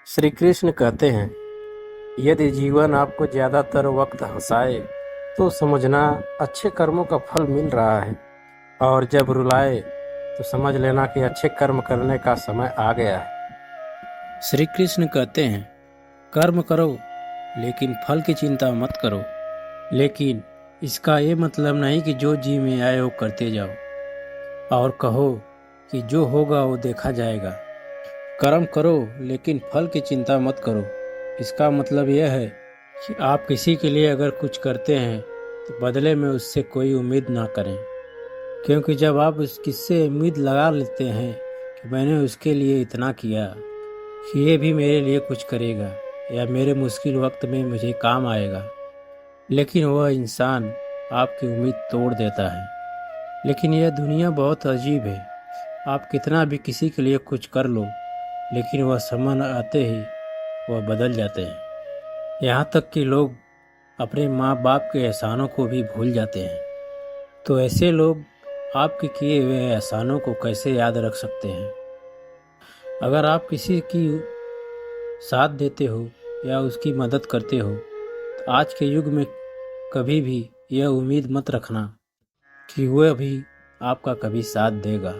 श्री कृष्ण कहते हैं, यदि जीवन आपको ज़्यादातर वक्त हंसाए तो समझना अच्छे कर्मों का फल मिल रहा है, और जब रुलाए तो समझ लेना कि अच्छे कर्म करने का समय आ गया है। श्री कृष्ण कहते हैं, कर्म करो लेकिन फल की चिंता मत करो। लेकिन इसका ये मतलब नहीं कि जो जी में आए वो करते जाओ और कहो कि जो होगा वो देखा जाएगा। कर्म करो लेकिन फल की चिंता मत करो। इसका मतलब यह है कि आप किसी के लिए अगर कुछ करते हैं तो बदले में उससे कोई उम्मीद ना करें, क्योंकि जब आप उस किससे उम्मीद लगा लेते हैं कि मैंने उसके लिए इतना किया कि ये भी मेरे लिए कुछ करेगा या मेरे मुश्किल वक्त में मुझे काम आएगा, लेकिन वह इंसान आपकी उम्मीद तोड़ देता है। लेकिन यह दुनिया बहुत अजीब है। आप कितना भी किसी के लिए कुछ कर लो, लेकिन वह समय आते ही वह बदल जाते हैं। यहाँ तक कि लोग अपने माँ बाप के एहसानों को भी भूल जाते हैं। तो ऐसे लोग आपके किए हुए एहसानों को कैसे याद रख सकते हैं? अगर आप किसी की साथ देते हो या उसकी मदद करते हो तो आज के युग में कभी भी यह उम्मीद मत रखना कि वह भी आपका कभी साथ देगा।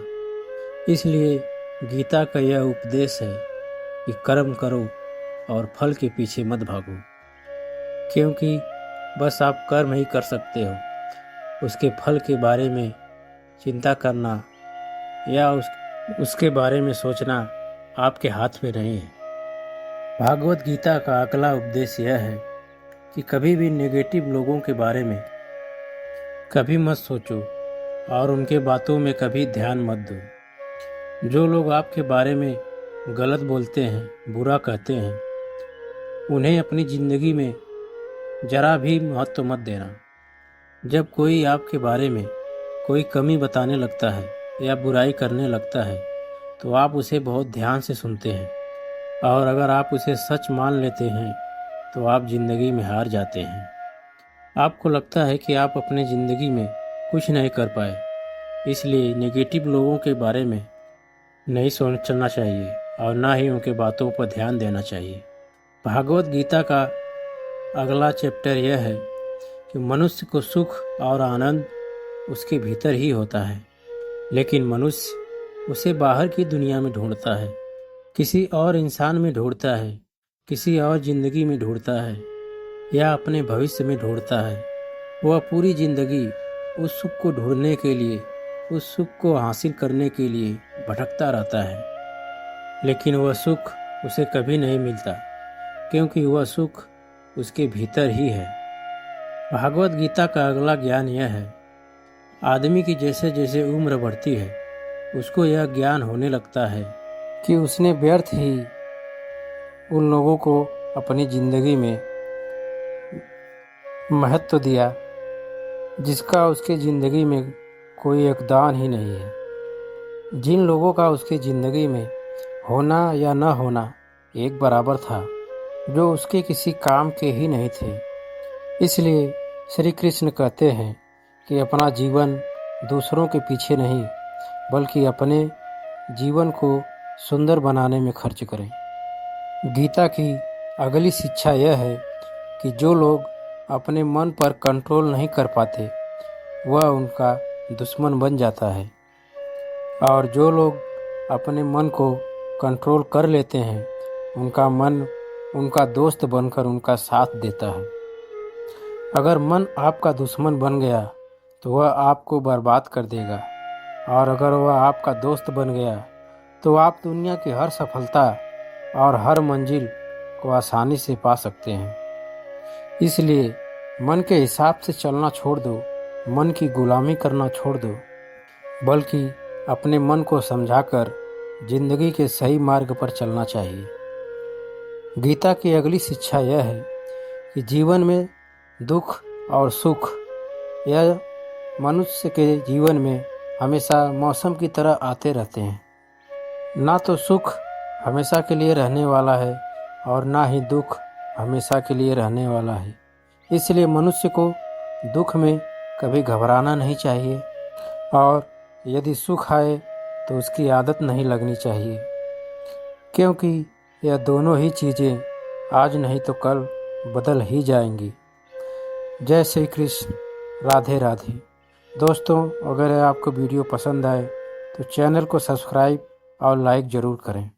इसलिए गीता का यह उपदेश है कि कर्म करो और फल के पीछे मत भागो, क्योंकि बस आप कर्म ही कर सकते हो। उसके फल के बारे में चिंता करना या उसके बारे में सोचना आपके हाथ में नहीं है। भागवत गीता का अगला उपदेश यह है कि कभी भी नेगेटिव लोगों के बारे में कभी मत सोचो और उनके बातों में कभी ध्यान मत दो। जो लोग आपके बारे में गलत बोलते हैं, बुरा कहते हैं, उन्हें अपनी ज़िंदगी में जरा भी महत्व मत देना। जब कोई आपके बारे में कोई कमी बताने लगता है या बुराई करने लगता है तो आप उसे बहुत ध्यान से सुनते हैं, और अगर आप उसे सच मान लेते हैं तो आप ज़िंदगी में हार जाते हैं। आपको लगता है कि आप अपने ज़िंदगी में कुछ नहीं कर पाए, इसलिए नेगेटिव लोगों के बारे में नहीं सोचना चाहिए और ना ही उनके बातों पर ध्यान देना चाहिए। भागवत गीता का अगला चैप्टर यह है कि मनुष्य को सुख और आनंद उसके भीतर ही होता है, लेकिन मनुष्य उसे बाहर की दुनिया में ढूंढता है, किसी और इंसान में ढूंढता है, किसी और ज़िंदगी में ढूंढता है या अपने भविष्य में ढूंढता है। वह पूरी ज़िंदगी उस सुख को ढूंढने के लिए, उस सुख को हासिल करने के लिए भटकता रहता है, लेकिन वह सुख उसे कभी नहीं मिलता, क्योंकि वह सुख उसके भीतर ही है। भागवत गीता का अगला ज्ञान यह है, आदमी की जैसे जैसे उम्र बढ़ती है उसको यह ज्ञान होने लगता है कि उसने व्यर्थ ही उन लोगों को अपनी ज़िंदगी में महत्व दिया जिसका उसके ज़िंदगी में कोई योगदान ही नहीं है। जिन लोगों का उसकी ज़िंदगी में होना या न होना एक बराबर था, जो उसके किसी काम के ही नहीं थे। इसलिए श्री कृष्ण कहते हैं कि अपना जीवन दूसरों के पीछे नहीं बल्कि अपने जीवन को सुंदर बनाने में खर्च करें। गीता की अगली शिक्षा यह है कि जो लोग अपने मन पर कंट्रोल नहीं कर पाते वह उनका दुश्मन बन जाता है, और जो लोग अपने मन को कंट्रोल कर लेते हैं उनका मन उनका दोस्त बनकर उनका साथ देता है। अगर मन आपका दुश्मन बन गया तो वह आपको बर्बाद कर देगा, और अगर वह आपका दोस्त बन गया तो आप दुनिया की हर सफलता और हर मंजिल को आसानी से पा सकते हैं। इसलिए मन के हिसाब से चलना छोड़ दो, मन की गुलामी करना छोड़ दो, बल्कि अपने मन को समझाकर जिंदगी के सही मार्ग पर चलना चाहिए। गीता की अगली शिक्षा यह है कि जीवन में दुख और सुख यह मनुष्य के जीवन में हमेशा मौसम की तरह आते रहते हैं। ना तो सुख हमेशा के लिए रहने वाला है और ना ही दुख हमेशा के लिए रहने वाला है। इसलिए मनुष्य को दुख में कभी घबराना नहीं चाहिए, और यदि सुख आए तो उसकी आदत नहीं लगनी चाहिए, क्योंकि यह दोनों ही चीज़ें आज नहीं तो कल बदल ही जाएंगी। जय श्री कृष्ण, राधे राधे। दोस्तों, अगर आपको वीडियो पसंद आए तो चैनल को सब्सक्राइब और लाइक ज़रूर करें।